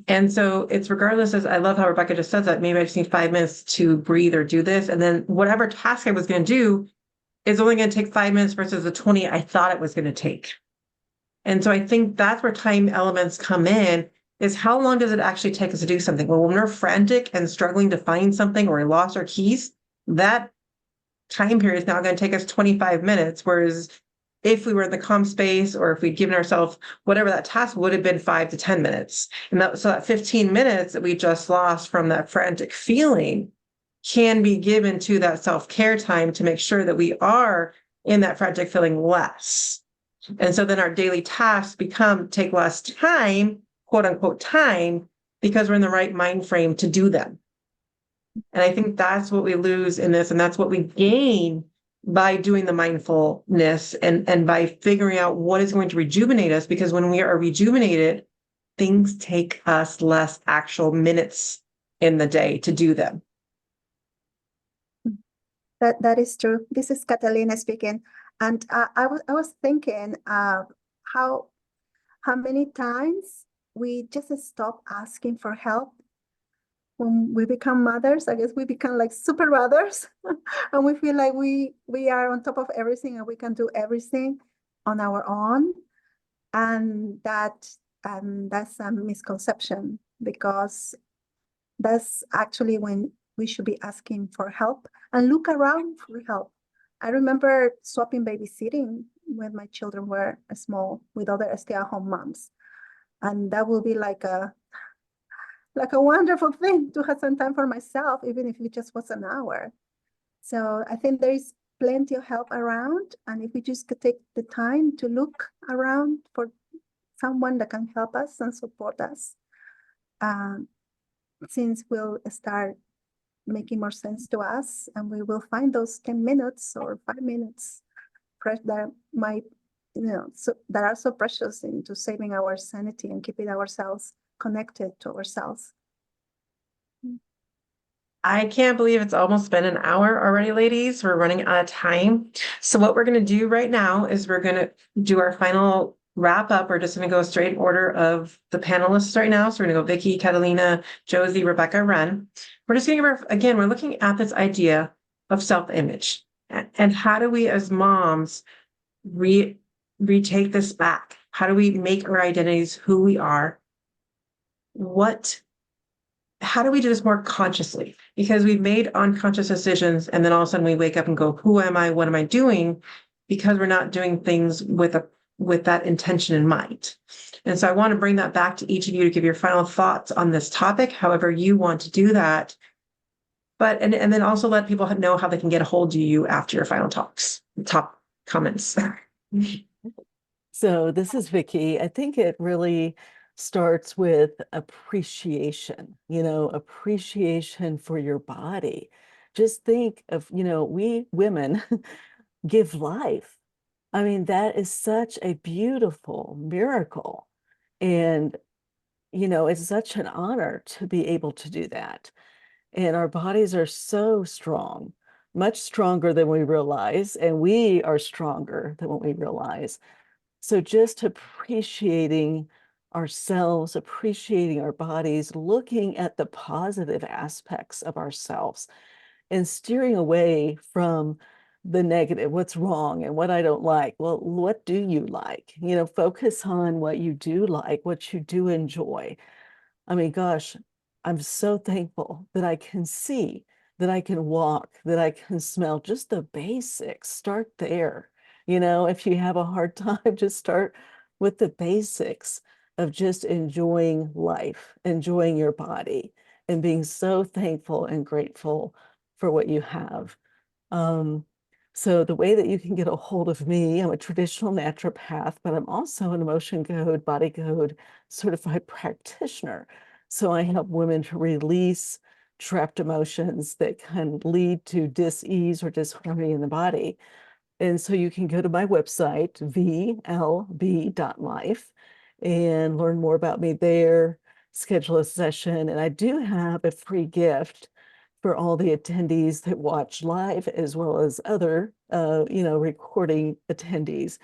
And so it's regardless, as I love how Rebecca just says that, maybe I just need 5 minutes to breathe or do this. And then whatever task I was going to do is only going to take 5 minutes versus the 20 I thought it was going to take. And so I think that's where time elements come in, is how long does it actually take us to do something? Well, when we're frantic and struggling to find something, or we lost our keys, that time period is now going to take us 25 minutes. Whereas if we were in the calm space, or if we'd given ourselves whatever that task would have been 5 to 10 minutes. And so that 15 minutes that we just lost from that frantic feeling can be given to that self-care time to make sure that we are in that frantic feeling less. And so then our daily tasks take less time, quote unquote time, because we're in the right mind frame to do them. And I think that's what we lose in this. And that's what we gain by doing the mindfulness and by figuring out what is going to rejuvenate us. Because when we are rejuvenated, things take us less actual minutes in the day to do them. That is true. This is Catalina speaking. And I was thinking how many times we just stop asking for help when we become mothers. I guess we become like super mothers and we feel like we are on top of everything and we can do everything on our own. And that's a misconception, because that's actually when we should be asking for help and look around for help. I remember swapping babysitting when my children were small with other stay-at-home moms. And that will be like a wonderful thing to have some time for myself, even if it just was an hour. So I think there is plenty of help around. And if we just could take the time to look around for someone that can help us and support us, things will start making more sense to us, and we will find those 10 minutes or 5 minutes that might, that are so precious into saving our sanity and keeping ourselves connected to ourselves. I can't believe it's almost been an hour already, ladies. We're running out of time. So what we're going to do right now is we're going to do our final wrap up. We're just going to go straight order of the panelists right now. So we're going to go Vickie, Catalina, Josie, Rebecca, Ren. We're just going to, again, we're looking at this idea of self-image and how do we as moms retake this back? How do we make our identities who we are? How do we do this more consciously? Because we've made unconscious decisions and then all of a sudden we wake up and go, who am I? What am I doing? Because we're not doing things with that intention in mind. And so I want to bring that back to each of you to give your final thoughts on this topic, however you want to do that. But, and then also let people know how they can get a hold of you after your final top comments. So this is Vickie. I think it really starts with appreciation, appreciation for your body. Just think of, we women give life. I mean, that is such a beautiful miracle. And, it's such an honor to be able to do that. And our bodies are so strong, much stronger than we realize. And we are stronger than what we realize. So just appreciating ourselves, appreciating our bodies, looking at the positive aspects of ourselves and steering away from the negative, what's wrong and what I don't like. Well, what do you like? Focus on what you do like, what you do enjoy. I mean, gosh, I'm so thankful that I can see, that I can walk, that I can smell, just the basics. Start there. If you have a hard time, just start with the basics of just enjoying life, enjoying your body, and being so thankful and grateful for what you have. So the way that you can get a hold of me, I'm a traditional naturopath, but I'm also an emotion code, body code certified practitioner. So I help women to release trapped emotions that can lead to dis-ease or disharmony in the body. And so you can go to my website, vlb.life, and learn more about me there, schedule a session. And I do have a free gift for all the attendees that watch live, as well as other, recording attendees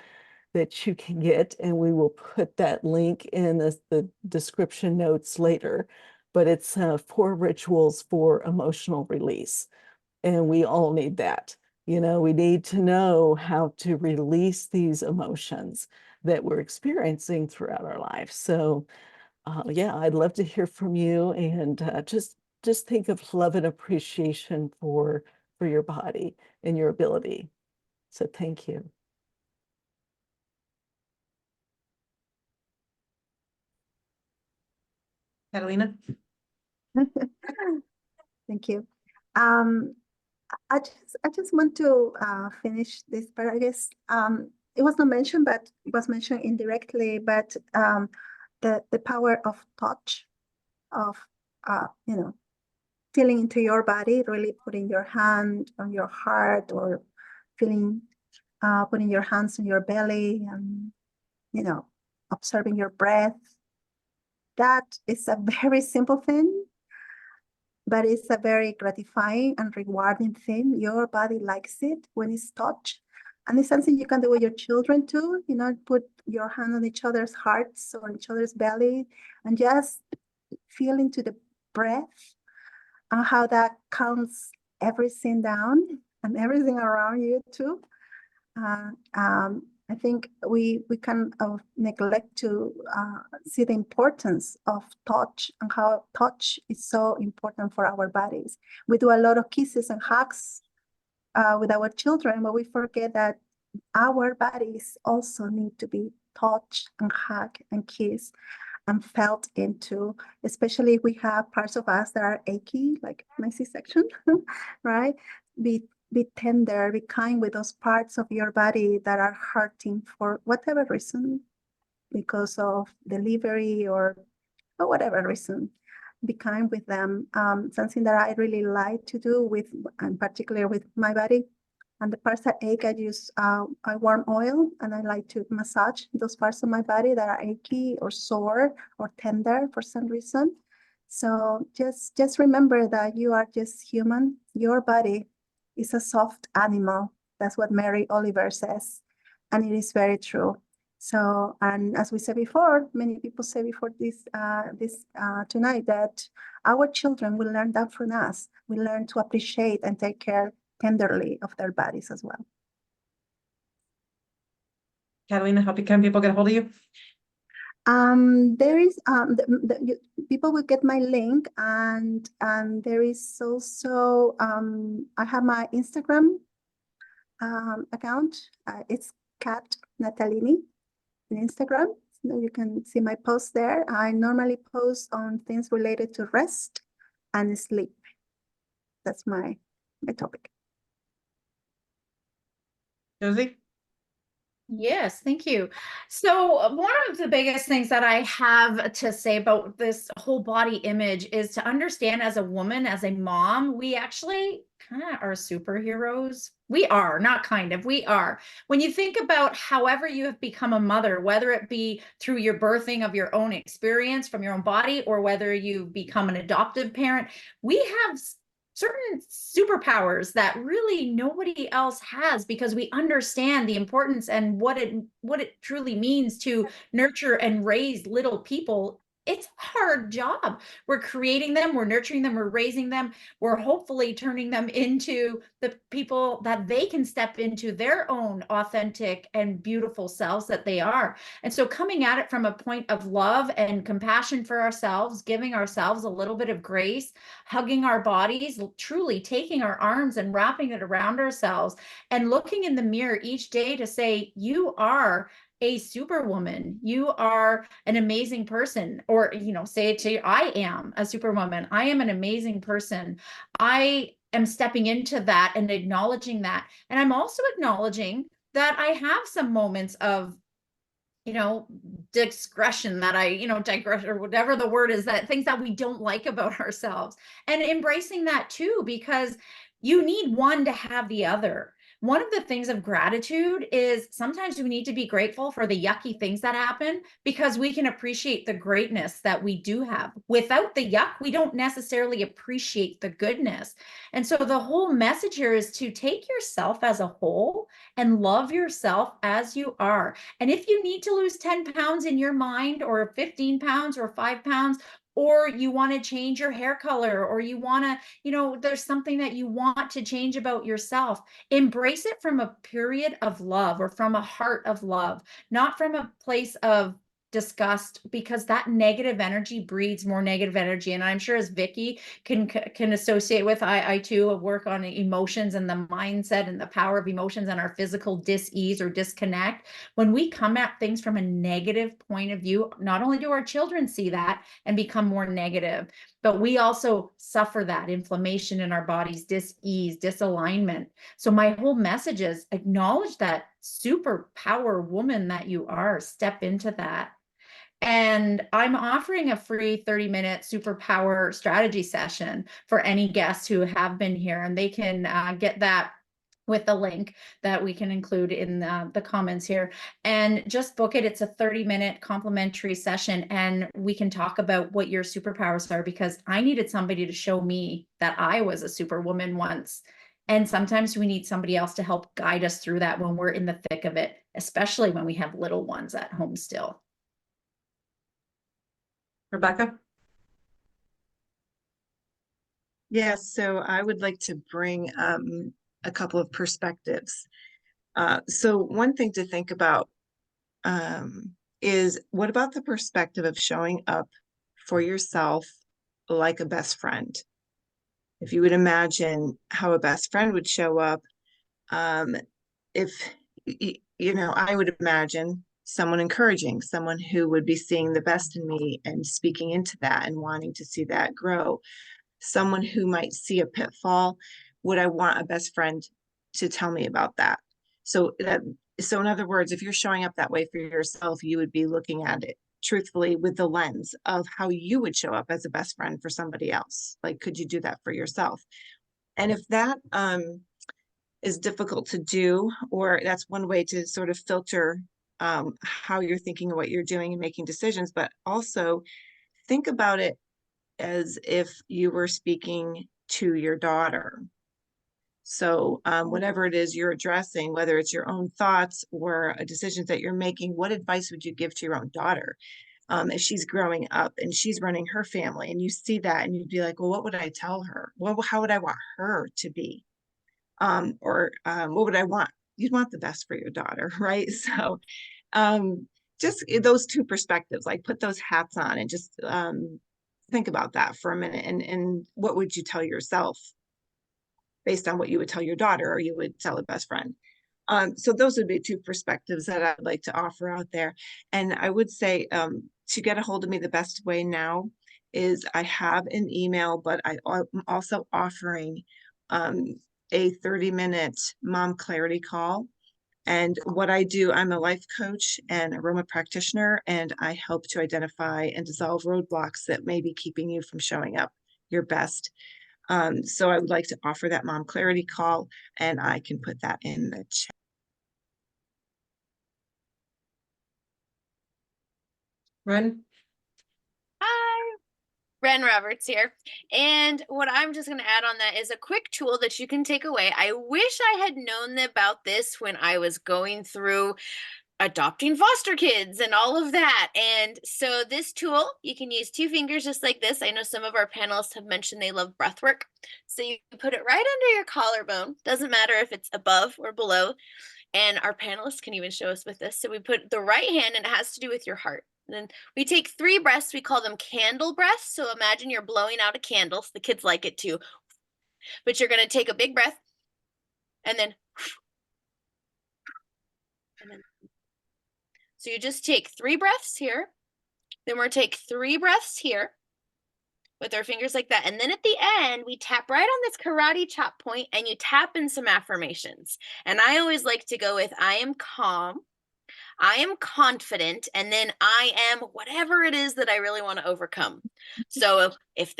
that you can get. And we will put that link in the description notes later. But it's 4 rituals for emotional release. And we all need that. We need to know how to release these emotions that we're experiencing throughout our life. So, yeah, I'd love to hear from you, and just think of love and appreciation for your body and your ability. So thank you. Catalina? Thank you. I just want to finish this part. I guess it was not mentioned, but it was mentioned indirectly. But the power of touch, of feeling into your body, really putting your hand on your heart, or feeling, putting your hands on your belly, and observing your breath. That is a very simple thing, but it's a very gratifying and rewarding thing. Your body likes it when it's touched. And it's something you can do with your children too, put your hand on each other's hearts or each other's belly and just feel into the breath and how that calms everything down and everything around you too. I think we can neglect to see the importance of touch and how touch is so important for our bodies. We do a lot of kisses and hugs with our children, but we forget that our bodies also need to be touched and hugged and kissed and felt into, especially if we have parts of us that are achy, like my C-section, right? Be tender, be kind with those parts of your body that are hurting for whatever reason, because of delivery or whatever reason. Be kind with them. Something that I really like to do with, and particularly with my body, and the parts that ache, I use a warm oil, and I like to massage those parts of my body that are achy or sore or tender for some reason. So just remember that you are just human. Your body is a soft animal. That's what Mary Oliver says, and it is very true. So, and as we said before, many people say before this tonight, that our children will learn that from us. We learn to appreciate and take care tenderly of their bodies as well. Catalina, how can people get a hold of you? There is people will get my link, and there is also I have my Instagram account. It's Cat Natalini on Instagram. So you can see my posts there. I normally post on things related to rest and sleep. That's my topic. Josie? Yes, thank you. So one of the biggest things that I have to say about this whole body image is to understand, as a woman, as a mom, we actually kind of are superheroes. We are, not kind of, we are. When you think about however you have become a mother, whether it be through your birthing of your own experience from your own body, or whether you become an adoptive parent, we have certain superpowers that really nobody else has, because we understand the importance and what it truly means to nurture and raise little people. It's a hard job. We're creating them, we're nurturing them, we're raising them, we're hopefully turning them into the people that they can step into their own authentic and beautiful selves that they are. And so coming at it from a point of love and compassion for ourselves, giving ourselves a little bit of grace, hugging our bodies, truly taking our arms and wrapping it around ourselves, and looking in the mirror each day to say, you are a superwoman, you are an amazing person. Or, say it to you, I am a superwoman, I am an amazing person. I am stepping into that and acknowledging that. And I'm also acknowledging that I have some moments of discretion, that I digress, or whatever the word is, that things that we don't like about ourselves, and embracing that too, because you need one to have the other. One of the things of gratitude is sometimes we need to be grateful for the yucky things that happen, because we can appreciate the greatness that we do have. Without the yuck, we don't necessarily appreciate the goodness. And so the whole message here is to take yourself as a whole and love yourself as you are. And if you need to lose 10 pounds in your mind, or 15 pounds, or 5 pounds, or you want to change your hair color, or you want to, there's something that you want to change about yourself, embrace it from a period of love, or from a heart of love, not from a place of disgust, because that negative energy breeds more negative energy. And I'm sure, as Vickie can associate with, I too work on emotions and the mindset and the power of emotions and our physical dis-ease or disconnect. When we come at things from a negative point of view, not only do our children see that and become more negative, but we also suffer that inflammation in our bodies, dis-ease, disalignment. So my whole message is acknowledge that superpower woman that you are, step into that. And I'm offering a free 30-minute superpower strategy session for any guests who have been here, and they can get that with the link that we can include in the comments here, and just book it. It's a 30-minute complimentary session, and we can talk about what your superpowers are, because I needed somebody to show me that I was a superwoman once. And sometimes we need somebody else to help guide us through that when we're in the thick of it, especially when we have little ones at home still. Rebecca? Yes, so I would like to bring a couple of perspectives. So one thing to think about is, what about the perspective of showing up for yourself like a best friend? If you would imagine how a best friend would show up, if, I would imagine someone encouraging, someone who would be seeing the best in me and speaking into that and wanting to see that grow. Someone who might see a pitfall, would I want a best friend to tell me about that? So in other words, if you're showing up that way for yourself, you would be looking at it truthfully with the lens of how you would show up as a best friend for somebody else. Like, could you do that for yourself? And if that is difficult to do, or that's one way to sort of filter how you're thinking of what you're doing and making decisions, but also think about it as if you were speaking to your daughter. So whatever it is you're addressing, whether it's your own thoughts or decisions that you're making, what advice would you give to your own daughter as she's growing up and she's running her family, and you see that and you'd be like, well, what would I tell her? How would I want her to be? What would I want? You'd want the best for your daughter, right? So just those two perspectives, like put those hats on and just think about that for a minute. And what would you tell yourself based on what you would tell your daughter or you would tell a best friend? So those would be two perspectives that I'd like to offer out there. And I would say to get a hold of me, the best way now is I have an email, but I'm also offering a 30-minute mom clarity call. And what I do, I'm a life coach and Aroma practitioner, and I help to identify and dissolve roadblocks that may be keeping you from showing up your best. So I would like to offer that mom clarity call, and I can put that in the chat. Ren? Hi, Ren Roberts here. And what I'm just going to add on that is a quick tool that you can take away. I wish I had known about this when I was going through adopting foster kids and all of that. And so this tool, you can use 2 fingers just like this. I know some of our panelists have mentioned they love breath work. So you put it right under your collarbone. Doesn't matter if it's above or below. And our panelists can even show us with this. So we put the right hand, and it has to do with your heart. And then we take 3 breaths. We call them candle breaths. So imagine you're blowing out a candle. So the kids like it too. But you're going to take a big breath and then. So you just take 3 breaths here. Then we're take 3 breaths here with our fingers like that. And then at the end, we tap right on this karate chop point, and you tap in some affirmations. And I always like to go with, I am calm, I am confident, and then I am whatever it is that I really want to overcome. So if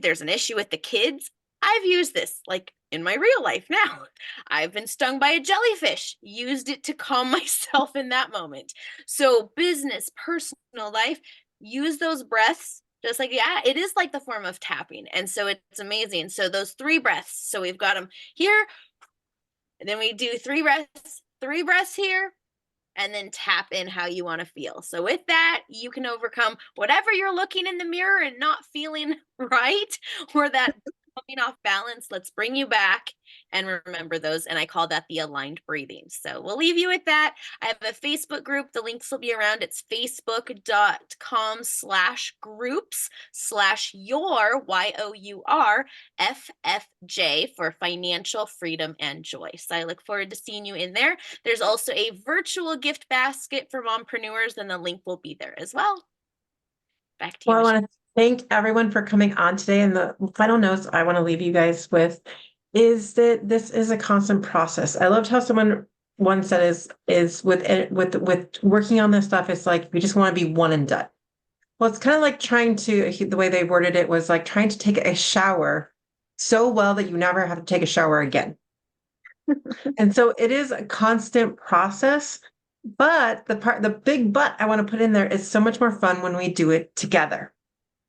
there's an issue with the kids, I've used this like in my real life now. I've been stung by a jellyfish, used it to calm myself in that moment. So business, personal life, use those breaths. Just like, yeah, it is like the form of tapping. And so it's amazing. So those 3 breaths, so we've got them here, and then we do 3 breaths here, and then tap in how you want to feel. So with that, you can overcome whatever you're looking in the mirror and not feeling right, or that coming off balance. Let's bring you back and remember those. And I call that the aligned breathing. So we'll leave you with that. I have a Facebook group. The links will be around. It's facebook.com/groups/your YOUR FFJ for financial freedom and joy. So I look forward to seeing you in there. There's also a virtual gift basket for mompreneurs, and the link will be there as well. Back to you. Well, I want to thank everyone for coming on today. And the final notes I want to leave you guys with is that this is a constant process. I loved how someone once said is with working on this stuff, it's like we just want to be one and done. Well, it's kind of like the way they worded it was like trying to take a shower so well that you never have to take a shower again. And so it is a constant process. But the big but I want to put in there is so much more fun when we do it together.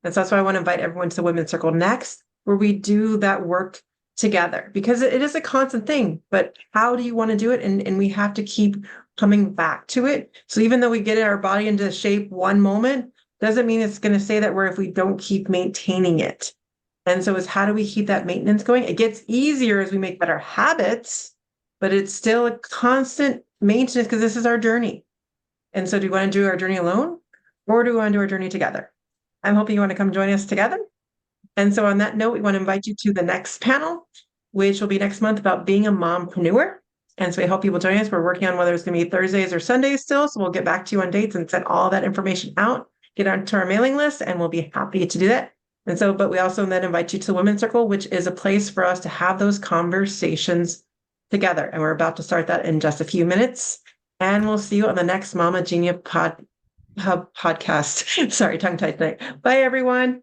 And so that's why I want to invite everyone to the Women's Circle next, where we do that work together, because it is a constant thing. But how do you want to do it? And we have to keep coming back to it. So even though we get our body into shape one moment, doesn't mean it's going to stay that way if we don't keep maintaining it. And so it's how do we keep that maintenance going? It gets easier as we make better habits, but it's still a constant maintenance because this is our journey. And so do we want to do our journey alone, or do we want to do our journey together? I'm hoping you want to come join us together. And so on that note, we want to invite you to the next panel, which will be next month about being a mompreneur. And so we hope you will join us. We're working on whether it's going to be Thursdays or Sundays still. So we'll get back to you on dates and send all that information out, get onto our mailing list, and we'll be happy to do that. And so, but we also then invite you to the Women's Circle, which is a place for us to have those conversations together. And we're about to start that in just a few minutes. And we'll see you on the next Mama Genia podcast. Sorry, tongue tied tonight. Bye, everyone.